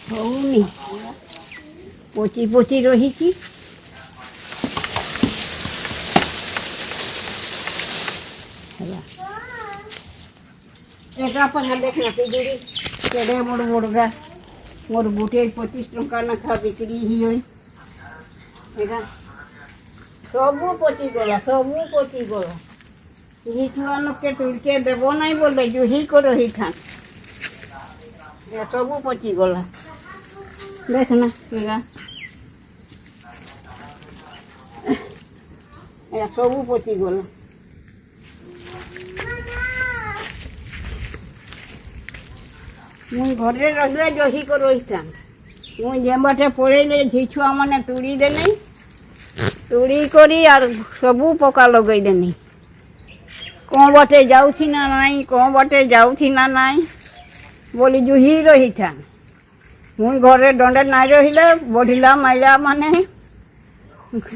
ହଉନି ପଚି ପଚି ରହିଛି। ଏଟା ପରା ଦେଖିଲା ପିଜୁଳି କେଡ଼େ ବଡ଼ ବଡ଼ଟା ମୋର ଗୋଟେ 25 ଟଙ୍କା ଲେଖା ବିକ୍ରି ହେଇଗଲା। ଏଟା ସବୁ ପଚିଗଲା, ସବୁ ପଚିଗଲା। এই ছুয়া লোককে তুলকে দেব নাই বলে জুহি করে হইখান সবু পচি গলা। দেখ না সবু পচি গলা। মুই ঘরে রহলে জহি করে রইতাম। মুই যে বাটে পড়েলে ঝি ছুয়া মানে তুড়ি দেলে তুড়ি করি আর সবু পকা লগাই দেনি। कौन बाटे जाऊथी ना नाई, कौन बाटे जाऊथी ना नाई बोली जुही रही था। मुई घरे दंडे ना रहिले बढ़िला माइला माने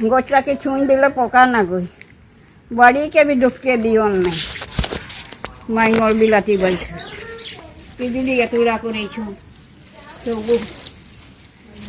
गछटा के छुई दिले पका ना गई। बाड़ी के भी डुबके दियो नहीं। माई मोर बिलाती बैठ पिजुली के तुरा करे छु। तो